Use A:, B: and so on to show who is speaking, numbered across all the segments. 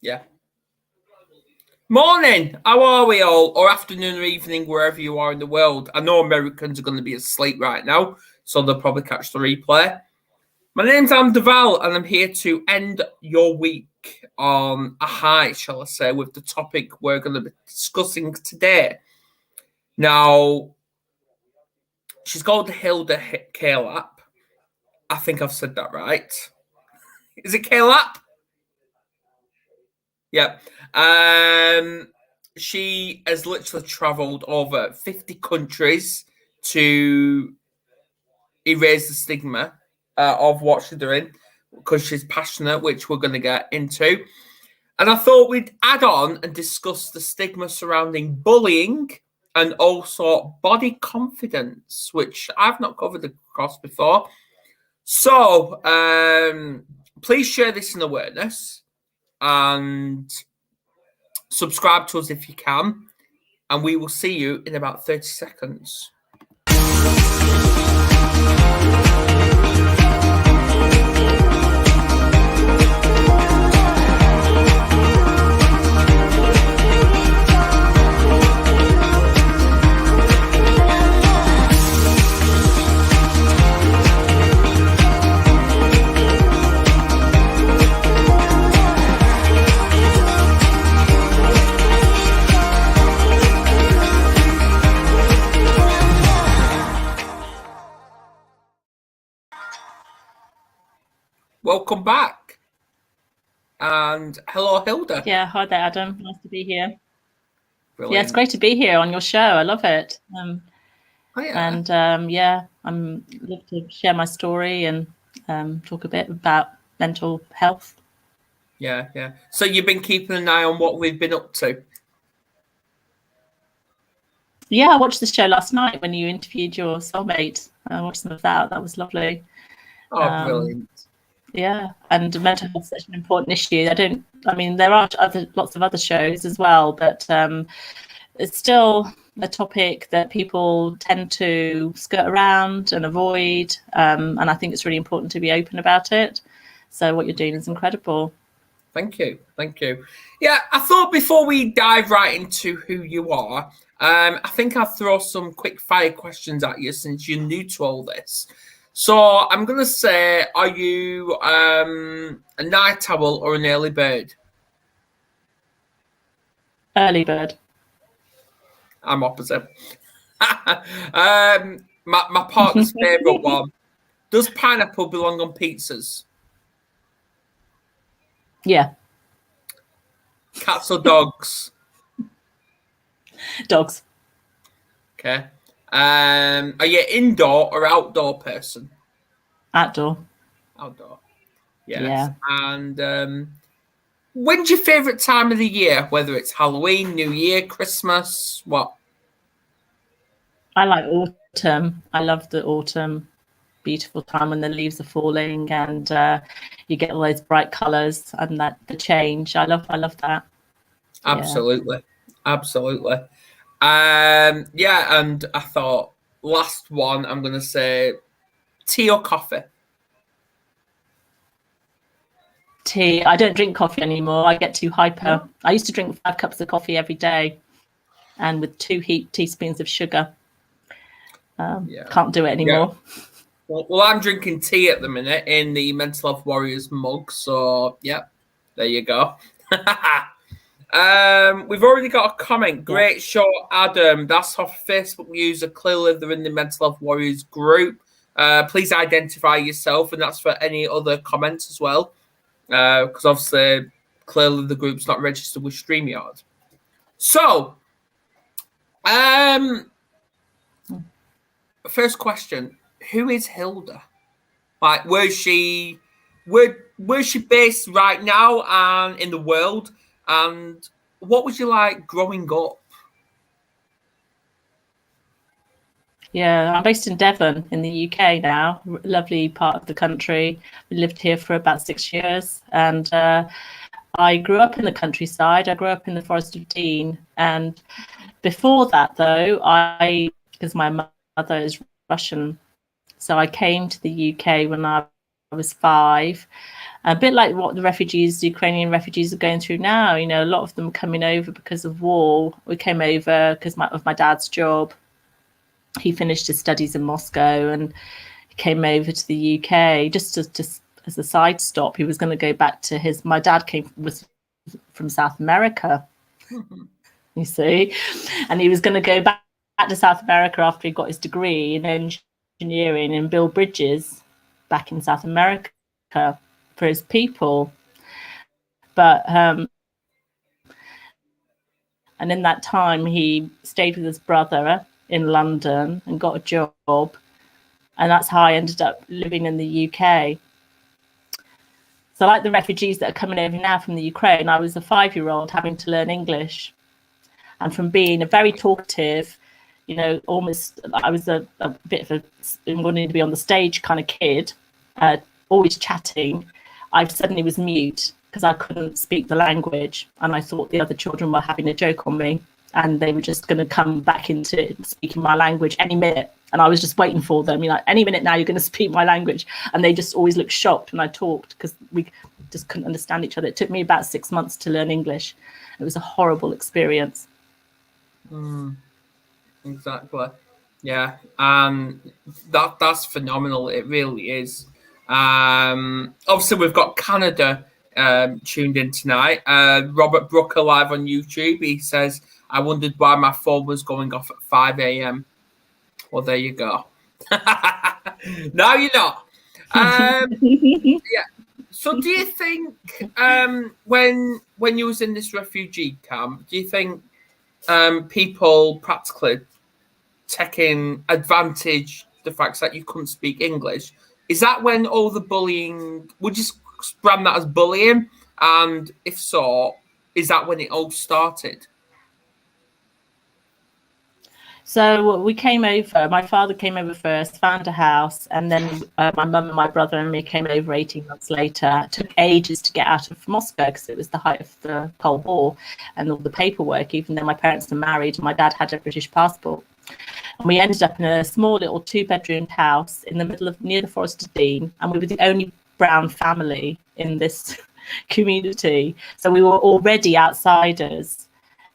A: Yeah. Morning. How are we all? Or afternoon or evening, wherever you are in the world. I know Americans are going to be asleep right now, so they'll probably catch the replay. My name's Deval, and I'm here to end your week on a high, shall I say, with the topic we're going to be discussing today. Now, she's called Hilda Kalap. I think I've said that right. Is it Kalap? Yep. She has literally travelled over 50 countries to erase the stigma of what she's doing because she's passionate, which we're going to get into. And I thought we'd add on and discuss the stigma surrounding bullying and also body confidence, which I've not covered across before. So please share this in awareness and subscribe to us if you can. And we will see you in about 30 seconds. Welcome back. And hello, Hilda.
B: Yeah, hi there, Adam. Nice to be here.
A: Brilliant.
B: Yeah, it's great to be here on your show. I love it.
A: Oh, yeah.
B: And I'm love to share my story and talk a bit about mental health.
A: Yeah. So you've been keeping an eye on what we've been up to?
B: Yeah, I watched the show last night when you interviewed your soulmate. I watched some of that. That was lovely.
A: Oh, brilliant.
B: Yeah, and mental health is such an important issue. There are lots of other shows as well, but it's still a topic that people tend to skirt around and avoid. And I think it's really important to be open about it. So what you're doing is incredible.
A: Thank you. Yeah, I thought before we dive right into who you are, I think I'll throw some quick fire questions at you since you're new to all this. So I'm going to say, are you a night owl or an early bird?
B: Early bird.
A: I'm opposite. My partner's favourite one. Does pineapple belong on pizzas?
B: Yeah.
A: Cats or dogs?
B: Dogs.
A: Okay. Are you indoor or outdoor person?
B: Outdoor.
A: Outdoor. Yes.
B: Yeah.
A: And when's your favourite time of the year? Whether it's Halloween, New Year, Christmas, what?
B: I like autumn. I love the autumn. Beautiful time when the leaves are falling and you get all those bright colours and the change. I love that.
A: Absolutely. Yeah, and I thought last one I'm gonna say tea or coffee.
B: Tea. I don't drink coffee anymore. I get too hyper. I used to drink 5 cups of coffee every day and with 2 teaspoons of sugar. Can't do it anymore.
A: Yeah. Well, I'm drinking tea at the minute in the Mental Health Warriors mug. So, yeah, there you go. We've already got a comment. Great show, Adam. That's our Facebook user. Clearly, they're in the Mental Health Warriors group. Please identify yourself, and that's for any other comments as well. Because obviously, clearly the group's not registered with StreamYard. So, first question. Who is Hilda? Like, where's she based right now and in the world? And what was you like growing up?
B: Yeah, I'm based in Devon in the UK now, lovely part of the country. We lived here for about 6 years, and I grew up in the countryside. I grew up in the Forest of Dean, and before that, though, because my mother is Russian, so I came to the UK when I was 5, A bit like what the Ukrainian refugees are going through now. You know, a lot of them coming over because of war. We came over because of my dad's job. He finished his studies in Moscow and came over to the UK just as a side stop. He was going to go back to my dad was from South America, you see, and he was going to go back to South America after he got his degree in engineering and build bridges back in South America for his people. But and in that time he stayed with his brother in London and got a job, and that's how I ended up living in the UK. So like the refugees that are coming over now from the Ukraine, I was a 5-year-old having to learn English. And from being a very talkative, you know, almost, I was a bit of a wanting to be on the stage kind of kid, always chatting, I suddenly was mute because I couldn't speak the language. And I thought the other children were having a joke on me and they were just going to come back into speaking my language any minute. And I was just waiting for them, you know, any minute now you're going to speak my language. And they just always looked shocked when I talked because we just couldn't understand each other. It took me about 6 months to learn English. It was a horrible experience.
A: Exactly. Yeah. That's phenomenal. It really is. Obviously, we've got Canada tuned in tonight. Robert Brooker live on YouTube. He says, I wondered why my phone was going off at 5 a.m. Well, there you go. Now you know. Yeah. So, do you think when you was in this refugee camp, do you think people practically taking advantage the fact that you couldn't speak English? Is that when all the bullying? Would you brand that as bullying? And if so, is that when it all started?
B: So we came over, my father came over first, found a house, and then my mum and my brother and me came over 18 months later. It took ages to get out of Moscow because it was the height of the Cold War and all the paperwork, even though my parents were married and my dad had a British passport. And we ended up in a small little 2-bedroomed house in the middle of near the Forest of Dean, and we were the only brown family in this community. So we were already outsiders.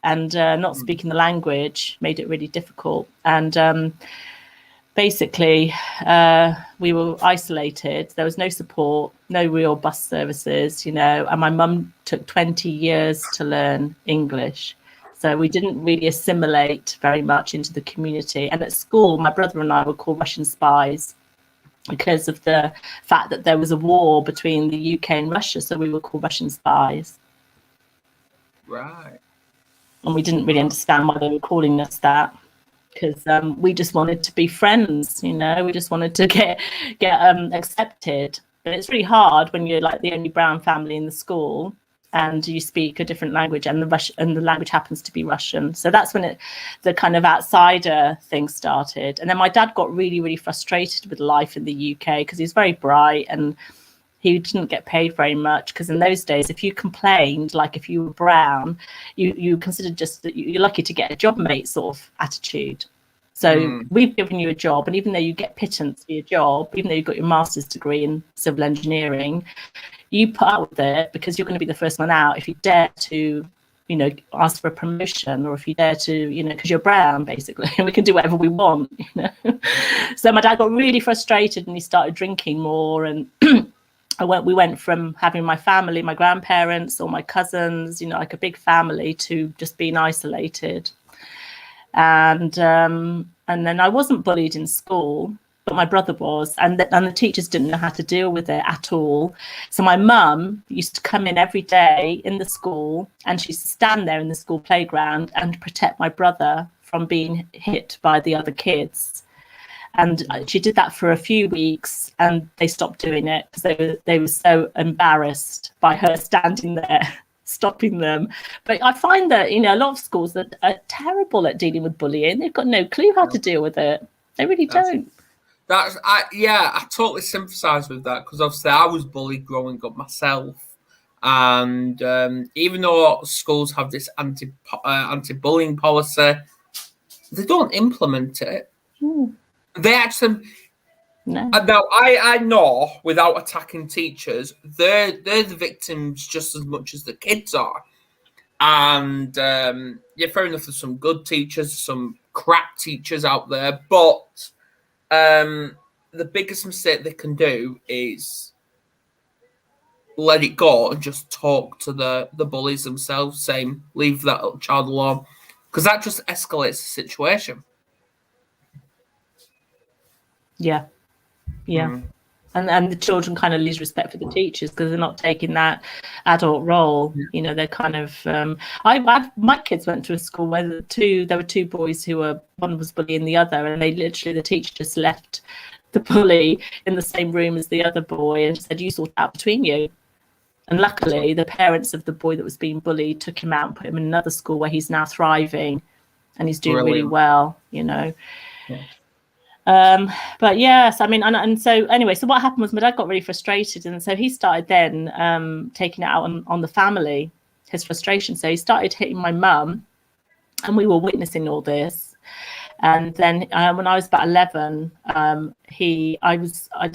B: And not speaking the language made it really difficult. And basically, we were isolated. There was no support, no real bus services, you know. And my mum took 20 years to learn English. So we didn't really assimilate very much into the community. And at school, my brother and I were called Russian spies because of the fact that there was a war between the UK and Russia. So we were called Russian spies.
A: Right.
B: And we didn't really understand why they were calling us that, because we just wanted to be friends, you know. We just wanted to get accepted. But it's really hard when you're like the only brown family in the school and you speak a different language, and the language happens to be Russian. So that's when the kind of outsider thing started. And then my dad got really, really frustrated with life in the UK because he was very bright and he didn't get paid very much, because in those days, if you complained, like if you were brown, you considered just that you're lucky to get a job mate sort of attitude. So we've given you a job, and even though you get pittance for your job, even though you've got your master's degree in civil engineering, you put up with it because you're going to be the first one out if you dare to, you know, ask for a promotion, or if you dare to, you know, because you're brown, basically, and we can do whatever we want, you know. So my dad got really frustrated and he started drinking more, and we went from having my family, my grandparents, or my cousins, you know, like a big family, to just being isolated. And then I wasn't bullied in school, but my brother was, and the teachers didn't know how to deal with it at all. So my mum used to come in every day in the school, and she used to stand there in the school playground and protect my brother from being hit by the other kids. And she did that for a few weeks, and they stopped doing it because they were so embarrassed by her standing there stopping them. But I find that, you know, a lot of schools are terrible at dealing with bullying. They've got no clue how to deal with it. They really don't.
A: I totally sympathise with that, because obviously I was bullied growing up myself. And even though schools have this anti-bullying policy, they don't implement it. They actually,
B: No.
A: Now, I know, without attacking teachers, they're the victims just as much as the kids are. And yeah, fair enough. There's some good teachers, some crap teachers out there, but the biggest mistake they can do is let it go and just talk to the bullies themselves, saying leave that child alone, because that just escalates the situation.
B: Yeah. And the children kind of lose respect for the teachers because they're not taking that adult role. You know, they're kind of my kids went to a school where there were two boys who were, one was bullying the other, and the teacher just left the bully in the same room as the other boy and said, you sort it out between you. And luckily the parents of the boy that was being bullied took him out and put him in another school where he's now thriving and he's doing really well, you know. But yes, I mean, and so anyway, so what happened was my dad got really frustrated, and so he started then taking it out on the family, his frustration. So he started hitting my mum, and we were witnessing all this. And then when I was about 11, I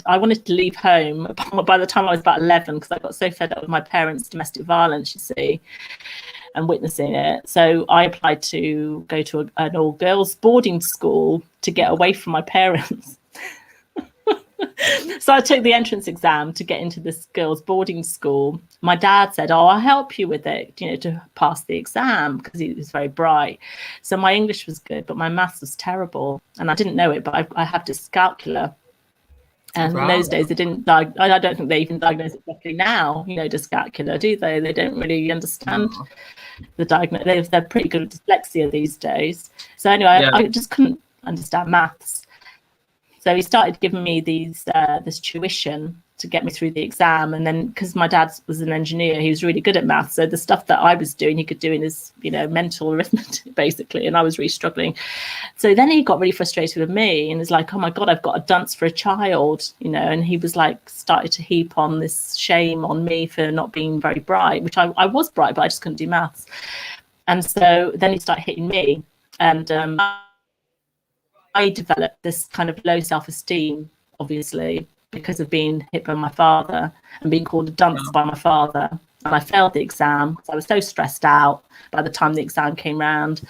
B: wanted to leave home by the time I was about 11 because I got so fed up with my parents' domestic violence, you see, and witnessing it. So I applied to go to an all-girls boarding school to get away from my parents. So I took the entrance exam to get into this girls' boarding school. My dad said, oh, I'll help you with it, you know, to pass the exam, because he was very bright. So my English was good, but my maths was terrible. And I didn't know it, but I had dyscalculia. And in those days, they didn't I don't think they even diagnose it properly now, you know, dyscalculia, do they? They don't really understand the diagnosis. They're pretty good at dyslexia these days. So anyway, I just couldn't understand maths. So he started giving me this tuition to get me through the exam. And then because my dad was an engineer, he was really good at maths. So the stuff that I was doing, he could do in his, you know, mental arithmetic, basically. And I was really struggling. So then he got really frustrated with me and was like, oh, my God, I've got a dunce for a child, you know. And he was like, started to heap on this shame on me for not being very bright, which I was bright, but I just couldn't do maths. And so then he started hitting me. And I developed this kind of low self-esteem, obviously, because of being hit by my father and being called a dunce by my father. And I failed the exam because I was so stressed out by the time the exam came round.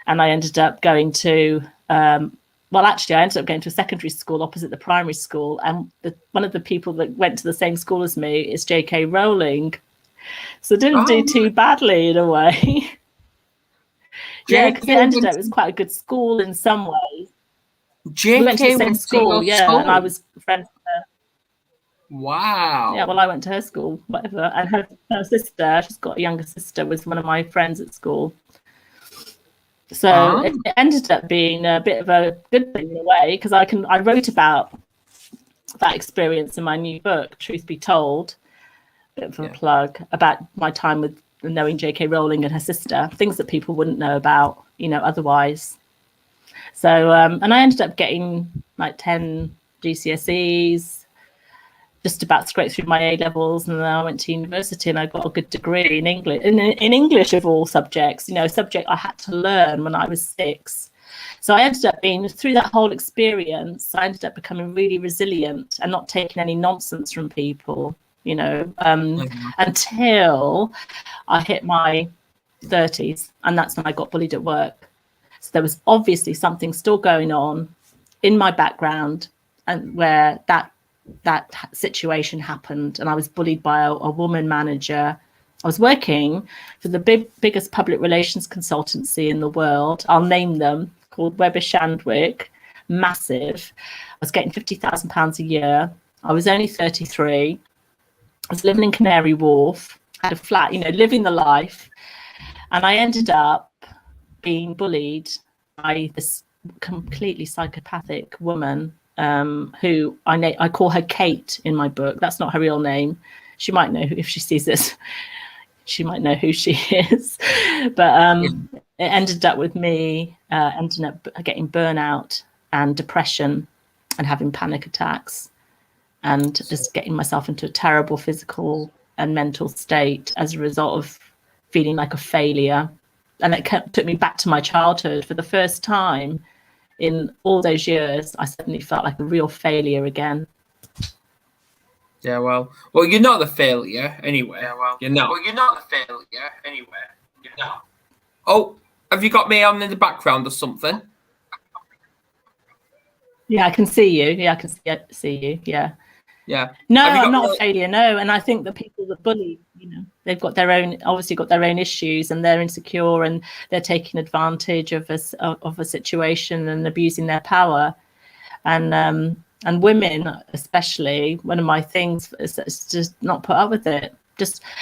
B: And I ended up going to, I ended up going to a secondary school opposite the primary school. And one of the people that went to the same school as me is J.K. Rowling. So I didn't do too badly in a way. Yeah, because it was quite a good school in some ways.
A: JK
B: we went to the same school,
A: school.
B: And I was friends with her.
A: Wow.
B: Yeah, well, I went to her school, whatever. And her sister, she's got a younger sister, was one of my friends at school. So it ended up being a bit of a good thing in a way, because I wrote about that experience in my new book, Truth Be Told, bit of a plug, about my time with knowing J.K. Rowling and her sister, things that people wouldn't know about, you know, otherwise. So, and I ended up getting like 10 GCSEs, just about scraped through my A-levels, and then I went to university and I got a good degree in English, in English of all subjects, you know, a subject I had to learn when I was 6. So I ended up being, through that whole experience, I ended up becoming really resilient and not taking any nonsense from people, you know, until I hit my 30s, and that's when I got bullied at work. So there was obviously something still going on in my background, and where that situation happened, and I was bullied by a woman manager. I was working for the biggest public relations consultancy in the world. I'll name them, called Weber Shandwick, massive. I was getting £50,000 a year. I was only 33. I was living in Canary Wharf, had a flat, you know, living the life. And I ended up being bullied by this completely psychopathic woman who I call her Kate in my book. That's not her real name. She might know, if she sees this, she might know who she is. But it ended up with me ending up getting burnout and depression and having panic attacks, and just getting myself into a terrible physical and mental state as a result of feeling like a failure. And it took me back to my childhood for the first time in all those years, I suddenly felt like a real failure again.
A: Yeah, well, you're not the failure anyway. Yeah, well, you're not.
C: Well, you're not the failure anyway. You're not.
A: Oh, have you got me on in the background or something?
B: Yeah, I can see you. Yeah, I can see you. Yeah.
A: Yeah.
B: No, I'm not a failure. No, and I think the people that bully, you know, they've got their own, obviously got their own issues, and they're insecure, and they're taking advantage of a situation and abusing their power. And women, especially, one of my things is just not put up with it.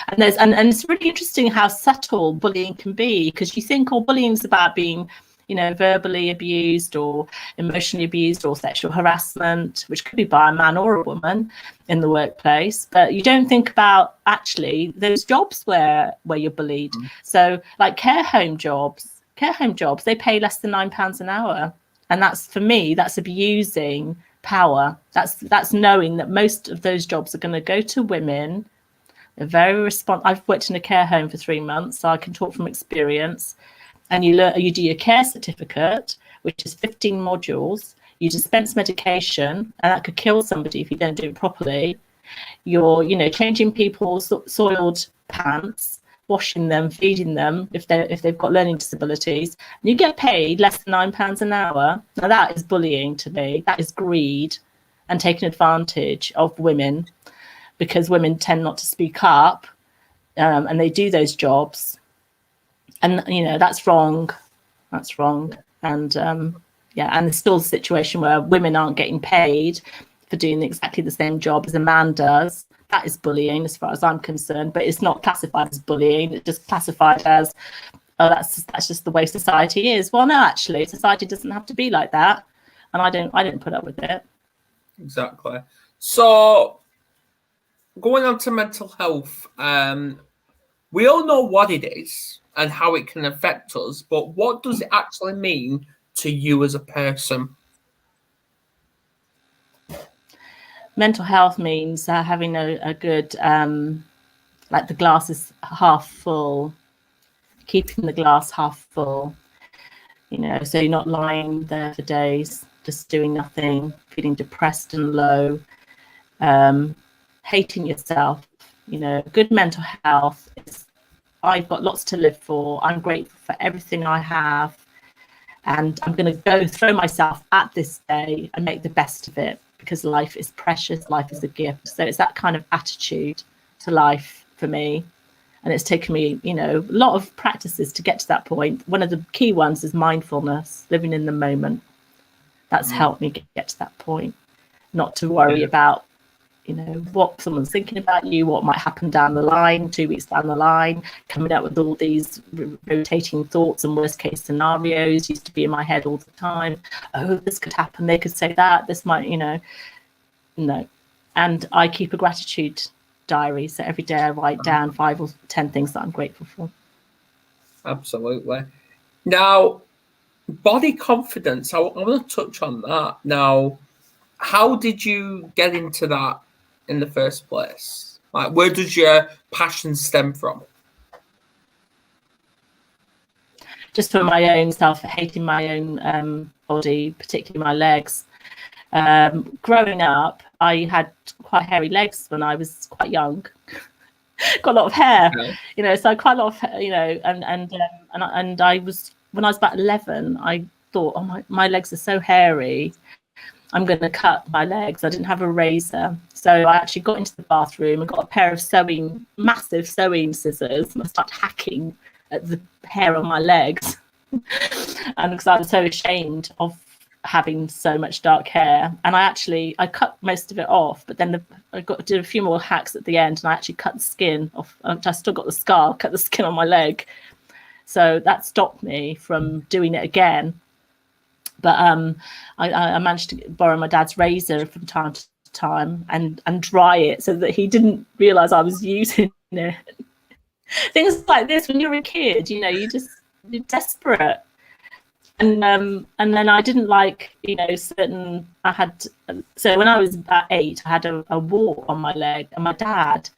B: And it's really interesting how subtle bullying can be, because you think all bullying is about being, you know, verbally abused or emotionally abused or sexual harassment, which could be by a man or a woman in the workplace. But you don't think about actually those jobs where you're bullied. So like care home jobs, they pay less than £9 an hour. And that's, for me, that's abusing power. That's knowing that most of those jobs are going to go to women. They're very I've worked in a care home for 3 months, so I can talk from experience. And you do your care certificate, which is 15 modules. You dispense medication, and that could kill somebody if you don't do it properly. You're, you know, changing people's soiled pants, washing them, feeding them if they've got learning disabilities, and you get paid less than £9 an hour. Now that is bullying to me. That is greed and taking advantage of women, because women tend not to speak up, and they do those jobs. And, you know, that's wrong. And and there's still a situation where women aren't getting paid for doing exactly the same job as a man does. That is bullying as far as I'm concerned, but it's not classified as bullying. It's just classified as, oh, that's just the way society is. Well, no, actually, society doesn't have to be like that. And I don't put up with it.
A: Exactly. So going on to mental health, we all know what it is and how it can affect us, but what does it actually mean to you as a person?
B: Mental health means having a good, like the glass is half full, keeping the glass half full, you know, so you're not lying there for days, just doing nothing, feeling depressed and low, hating yourself. You know, good mental health is, I've got lots to live for. I'm grateful for everything I have. And I'm going to throw myself at this day and make the best of it, because life is precious. Life is a gift. So it's that kind of attitude to life for me. And it's taken me, you know, a lot of practices to get to that point. One of the key ones is mindfulness, living in the moment. That's helped me get to that point, not to worry about, you know, what someone's thinking about you, what might happen down the line, 2 weeks down the line, coming up with all these rotating thoughts and worst case scenarios used to be in my head all the time. Oh, this could happen. They could say that. This might, you know, no. And I keep a gratitude diary. So every day I write down 5 or 10 things that I'm grateful for.
A: Absolutely. Now, body confidence, I want to touch on that. Now, how did you get into that in the first place? Like, where does your passion stem from?
B: Just for my own self, hating my own body, particularly my legs. Growing up, I had quite hairy legs when I was quite young. Got a lot of hair, you know, so quite a lot of, you know, and I was, when I was about 11, I thought, oh, my legs are so hairy, I'm going to cut my legs. I didn't have a razor. So I actually got into the bathroom and got a pair of massive sewing scissors, and I started hacking at the hair on my legs. And because I was so ashamed of having so much dark hair, and I cut most of it off, but then I did a few more hacks at the end, and I actually cut the skin off. I still got the scar, cut the skin on my leg. So that stopped me from doing it again. But I managed to borrow my dad's razor from time to time and dry it so that he didn't realise I was using it. Things like this, when you're a kid, you know, you're desperate. And then I didn't like, you know, so when I was about 8, I had a wart on my leg, and my dad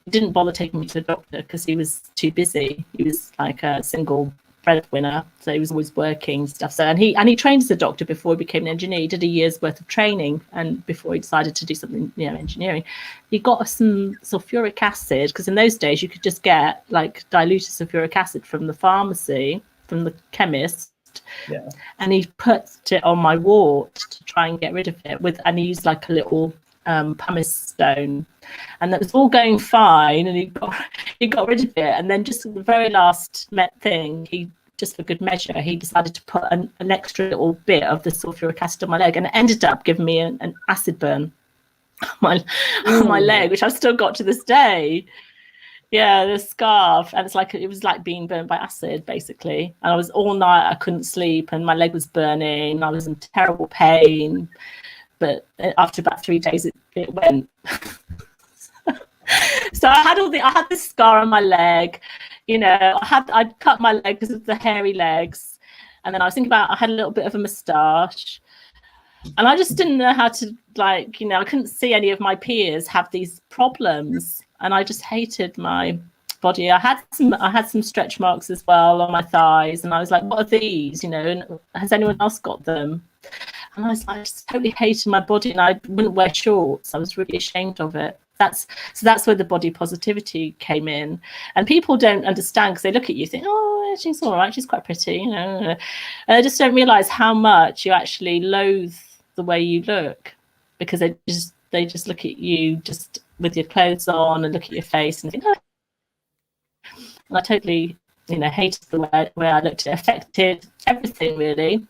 B: didn't bother taking me to the doctor because he was too busy. He was like a single breadwinner, so he was always working stuff. So and he trained as a doctor before he became an engineer. He did a year's worth of training, and before he decided to do something, engineering, he got some sulfuric acid, because in those days you could just get like diluted sulfuric acid from the pharmacy, from the chemist.
A: Yeah.
B: And he put it on my wart to try and get rid of it and he used like a little pumice stone, and that was all going fine, and he got rid of it. And then just the very last thing, he just for good measure, he decided to put an extra little bit of the sulfuric acid on my leg, and it ended up giving me an acid burn on my leg, which I've still got to this day. Yeah, the scarf, and it was like being burnt by acid, basically. And I was all night, I couldn't sleep, and my leg was burning. I was in terrible pain, but after about 3 days, it went. So I had this scar on my leg. I'd cut my leg because of the hairy legs, and then I was thinking about I had a little bit of a moustache, and I just didn't know how to I couldn't see any of my peers have these problems. And I just hated my body. I had some stretch marks as well on my thighs, and I was like, "What are these? And has anyone else got them?" And I just totally hated my body, and I wouldn't wear shorts. I was really ashamed of it. That's where the body positivity came in, and people don't understand because they look at you, think, "Oh, she's all right. She's quite pretty," And they just don't realize how much you actually loathe the way you look, because they just look at you just with your clothes on and look at your face and think, oh. And I totally, hated the way I looked. It affected everything, really.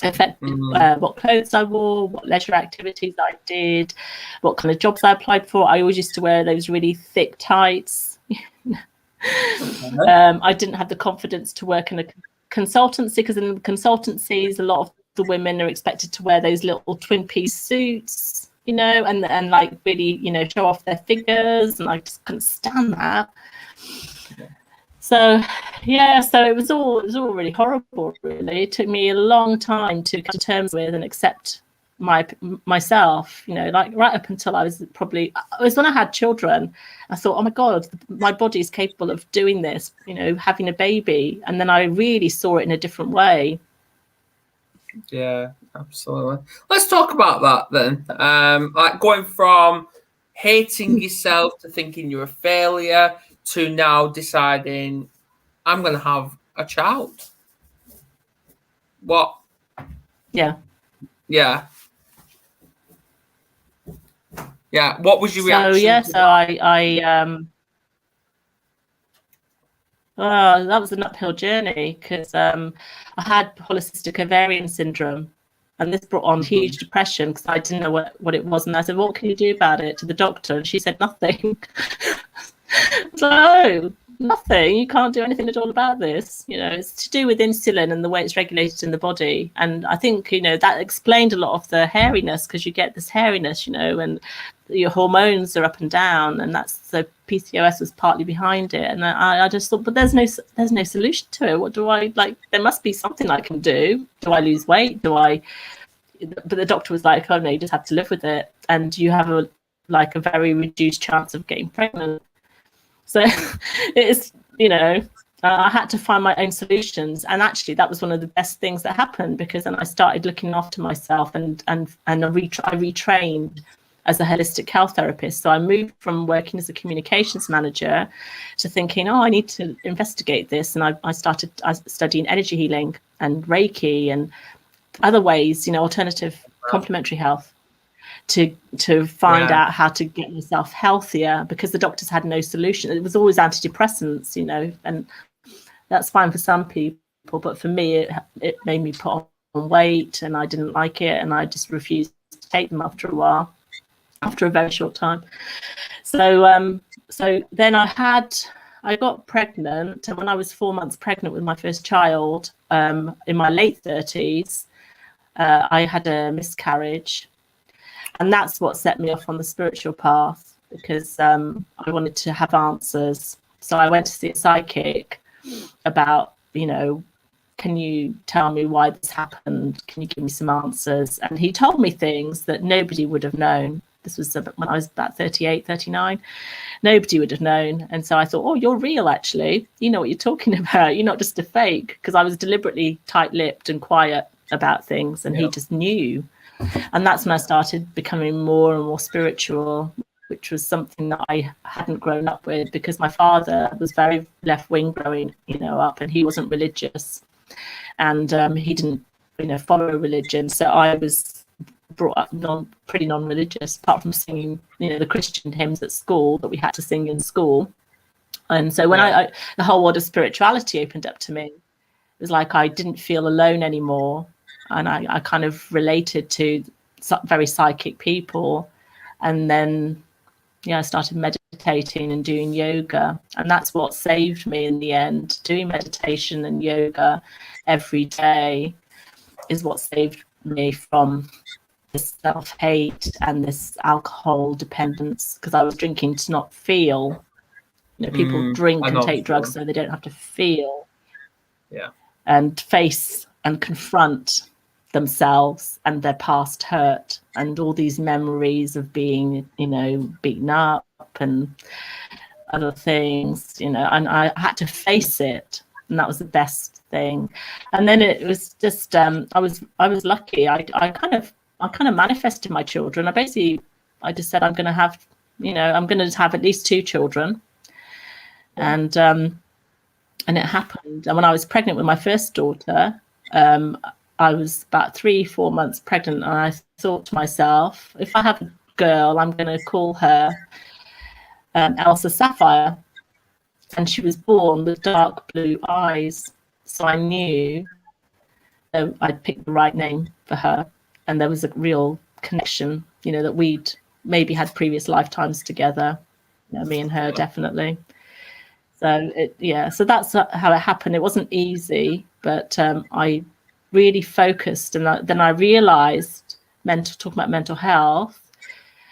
B: Affected what clothes I wore, what leisure activities I did, what kind of jobs I applied for. I always used to wear those really thick tights. I didn't have the confidence to work in a consultancy, because in the consultancies, a lot of the women are expected to wear those little twin-piece suits, and like really, show off their figures, and I just couldn't stand that. So it was all really horrible, really. It took me a long time to come to terms with and accept myself, like right up until it was when I had children. I thought, oh my God, my body is capable of doing this, having a baby. And then I really saw it in a different way.
A: Yeah, absolutely. Let's talk about that then. Like going from hating yourself to thinking you're a failure to now deciding I'm going to have a child. What? Yeah. What was your reaction?
B: So that was an uphill journey, because I had polycystic ovarian syndrome, and this brought on huge depression because I didn't know what it was. And I said, what can you do about it, to the doctor? And she said, nothing. So, nothing. You can't do anything at all about this. It's to do with insulin and the way it's regulated in the body. And I think, that explained a lot of the hairiness, because you get this hairiness, and your hormones are up and down, and so PCOS was partly behind it. And I just thought, but there's no solution to it. What do I like? There must be something I can do. Do I lose weight? But the doctor was like, oh no, you just have to live with it, and you have a very reduced chance of getting pregnant. So it's, I had to find my own solutions. And actually that was one of the best things that happened, because then I started looking after myself, and I retrained as a holistic health therapist. So I moved from working as a communications manager to thinking, I need to investigate this. And I started studying energy healing and Reiki and other ways, alternative complementary health, to find out how to get myself healthier, because the doctors had no solution. It was always antidepressants, and that's fine for some people, but for me it made me put on weight, and I didn't like it, and I just refused to take them after a while, after a very short time. So then I got pregnant, and when I was 4 months pregnant with my first child, in my late 30s, I had a miscarriage. And that's what set me off on the spiritual path, because I wanted to have answers. So I went to see a psychic about, can you tell me why this happened? Can you give me some answers? And he told me things that nobody would have known. This was when I was about 38, 39. Nobody would have known. And so I thought, oh, you're real, actually. You know what you're talking about. You're not just a fake. Because I was deliberately tight-lipped and quiet about things, and he just knew. And that's when I started becoming more and more spiritual, which was something that I hadn't grown up with, because my father was very left-wing growing, up, and he wasn't religious, and he didn't, follow religion. So I was brought up pretty non-religious, apart from singing, the Christian hymns at school that we had to sing in school. And so when I the whole world of spirituality opened up to me, it was like I didn't feel alone anymore, and I kind of related to very psychic people. And then I started meditating and doing yoga, and that's what saved me in the end. Doing meditation and yoga every day is what saved me from this self-hate and this alcohol dependence, because I was drinking to not feel. People drink and take drugs so they don't have to feel and face and confront themselves and their past hurt and all these memories of being, beaten up and other things, and I had to face it, and that was the best thing. And then it was just I was lucky. I kind of manifested my children. I just said I'm going to have at least 2 children, and it happened. And when I was pregnant with my first daughter, I was about 3-4 months pregnant, and I thought to myself, if I have a girl, I'm going to call her Elsa Sapphire. And she was born with dark blue eyes. So I knew I'd picked the right name for her. And there was a real connection, that we'd maybe had previous lifetimes together, me and her, definitely. So so that's how it happened. It wasn't easy, but I really focused, and then I realized, talking about mental health,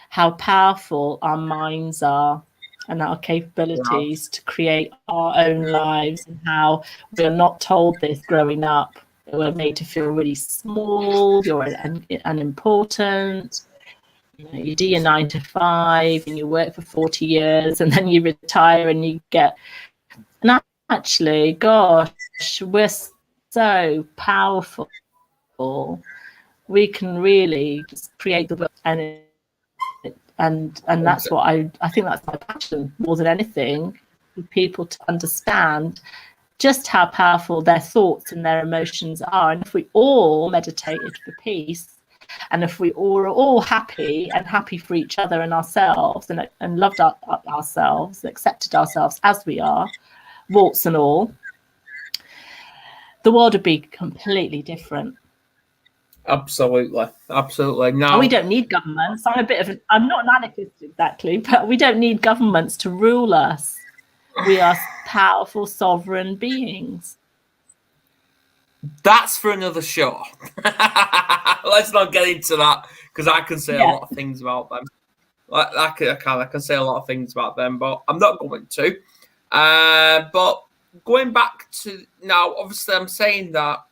B: how powerful our minds are and our capabilities to create our own lives, and how we're not told this growing up. We're made to feel really small, you're unimportant, you do your 9 to 5 and you work for 40 years and then you retire and you get, and actually, gosh, we're so powerful. We can really just create the world, and that's what I think that's my passion more than anything, for people to understand just how powerful their thoughts and their emotions are. And if we all meditated for peace, and if we were all happy for each other and ourselves, and loved ourselves, accepted ourselves as we are, warts and all, the world would be completely different.
A: Absolutely. Now,
B: and we don't need governments. I'm not an anarchist exactly, but we don't need governments to rule us. We are powerful, sovereign beings.
A: That's for another show. Let's not get into that, because I can say a lot of things about them. I can say a lot of things about them, but I'm not going to. But going back to now, obviously, I'm saying that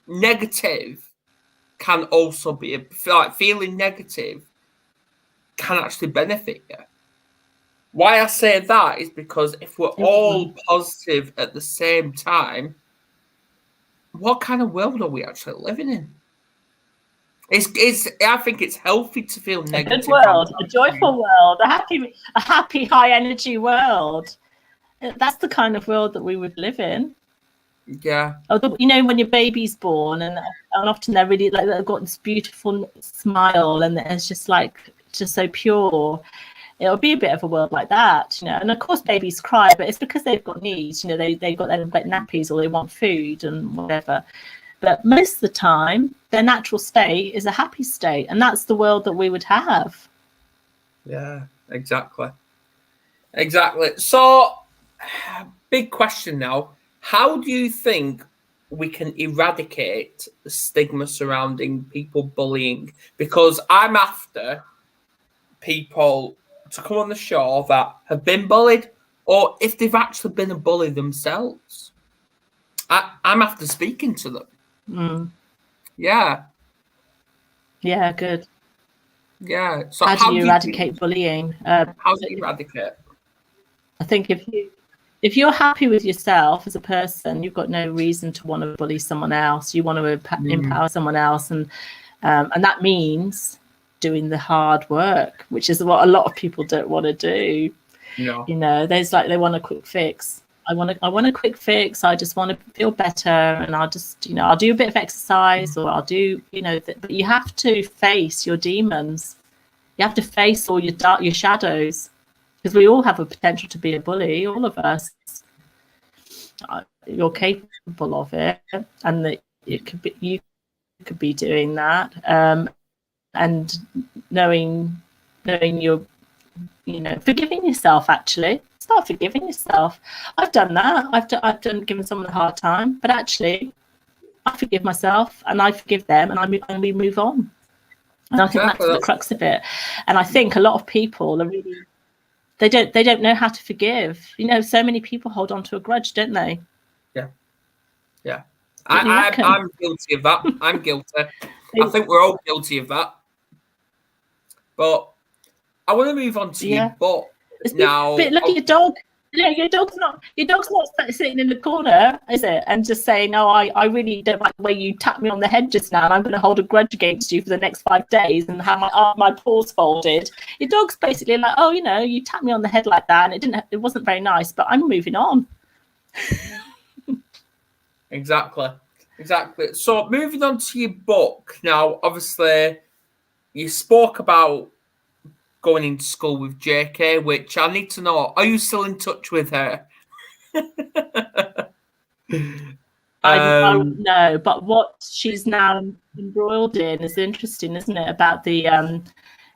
A: negative can also be like feeling negative can actually benefit you. Why I say that is because if we're all positive at the same time, what kind of world are we actually living in? I think it's healthy to feel negative.
B: A good world, a joyful world, a happy, high energy world. That's the kind of world that we would live in.
A: Yeah.
B: Although, when your baby's born, and often they're really like, they've got this beautiful smile, and it's just so pure. It'll be a bit of a world like that, And of course, babies cry, but it's because they've got needs. They've got their nappies, or they want food and whatever. But most of the time, their natural state is a happy state, and that's the world that we would have.
A: Yeah, exactly. So, big question now. How do you think we can eradicate the stigma surrounding people bullying? Because I'm after people to come on the show that have been bullied, or if they've actually been a bully themselves. I'm after speaking to them.
B: Mm.
A: Yeah.
B: Yeah, good.
A: Yeah. So
B: how do you eradicate bullying?
A: How do you eradicate?
B: I think if you're happy with yourself as a person, you've got no reason to want to bully someone else. You want to empower someone else, and that means doing the hard work, which is what a lot of people don't want to do.
A: No.
B: You know, there's like they want a quick fix. I want a quick fix. I just want to feel better, and I'll just, you know, I'll do a bit of exercise, or I'll do, you know, but you have to face your demons. You have to face all your shadows, because we all have a potential to be a bully, all of us. You're capable of it, and that it could be, you could be doing that, and knowing you're, you know, forgiving yourself. Actually, start forgiving yourself. I've done that. I've done given someone a hard time, but actually, I forgive myself and I forgive them, and we move on. And I think that's the crux of it. And I think a lot of people are really, they don't know how to forgive. You know, so many people hold on to a grudge, don't they?
A: Yeah. I'm guilty of that. I'm guilty. I think we're all guilty of that. But I want to move on to your book now.
B: But look at your dog. You know, your dog's not sitting in the corner, is it? And just saying, "No, I really don't like the way you tapped me on the head just now, and I'm going to hold a grudge against you for the next 5 days and have my paws folded." Your dog's basically like, "Oh, you know, you tapped me on the head like that, and it wasn't very nice, but I'm moving on."
A: Exactly. So moving on to your book now, obviously you spoke about going into school with JK, which I need to know, are you still in touch with her?
B: I know, but what she's now embroiled in is interesting, isn't it? About the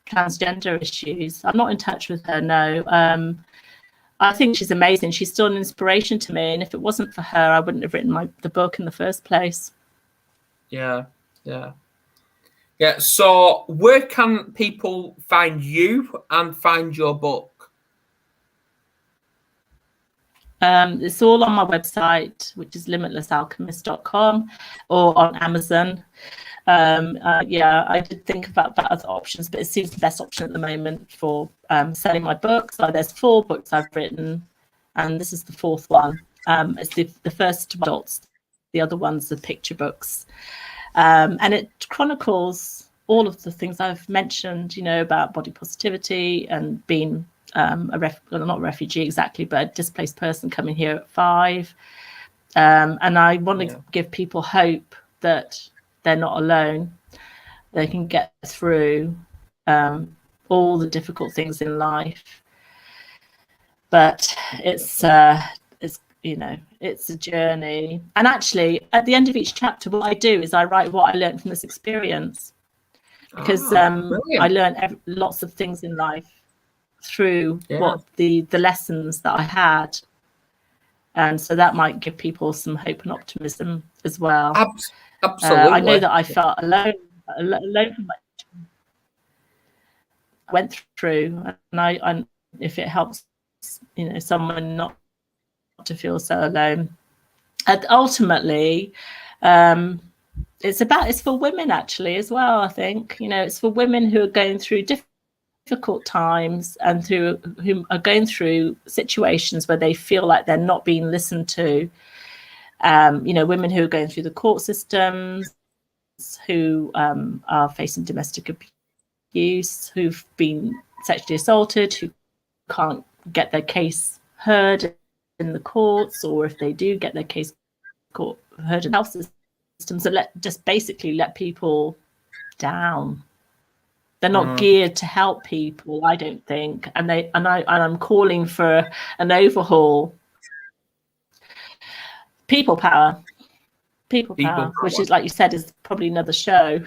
B: transgender issues. I'm not in touch with her, no. I think she's amazing. She's still an inspiration to me, and if it wasn't for her, I wouldn't have written the book in the first place.
A: Yeah. So where can people find you and find your book?
B: It's all on my website, which is limitlessalchemist.com, or on Amazon. I did think about other options, but it seems the best option at the moment for selling my books. So there's 4 books I've written, and this is the 4th one. It's the first adults, the other ones are picture books, and it chronicles all of the things I've mentioned, you know, about body positivity and being not a refugee exactly, but a displaced person coming here at 5. And I want to give people hope that they're not alone. They can get through all the difficult things in life. But it's you know, it's a journey. And actually, at the end of each chapter, what I do is I write what I learned from this experience, because I learned lots of things in life through what the lessons that I had, and so that might give people some hope and optimism as well.
A: Absolutely.
B: I know that I felt alone from what I went through, and I if it helps, you know, someone not to feel so alone. And ultimately, it's for women actually as well. I think, you know, it's for women who are going through difficult times and whom are going through situations where they feel like they're not being listened to. You know, women who are going through the court systems, who are facing domestic abuse, who've been sexually assaulted, who can't get their case heard in the courts, or if they do get their case heard in health systems, that just basically let people down. They're not geared to help people, I don't think, and I'm calling for an overhaul. People power, which is, like you said, is probably another show.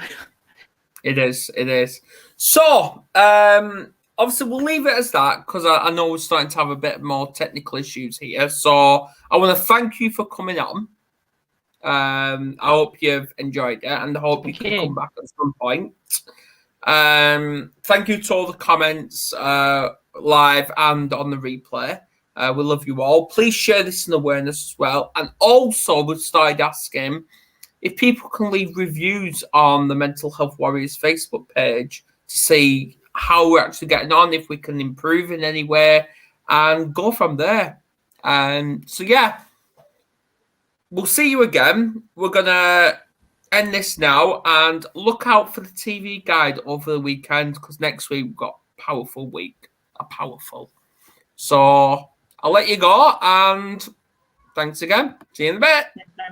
A: It is. So, obviously, we'll leave it as that, because I know we're starting to have a bit more technical issues here. So, I want to thank you for coming on. I hope you've enjoyed it, and I hope you can come back at some point. Thank you to all the comments, live and on the replay. We love you all. Please share this in awareness as well. And also, we've started asking if people can leave reviews on the Mental Health Warriors Facebook page to see how we're actually getting on, if we can improve in any way, and go from there. So yeah, we'll see you again. We're gonna end this now, and look out for the TV guide over the weekend, because next week we've got a powerful week. So I'll let you go, and thanks again. See you in a bit.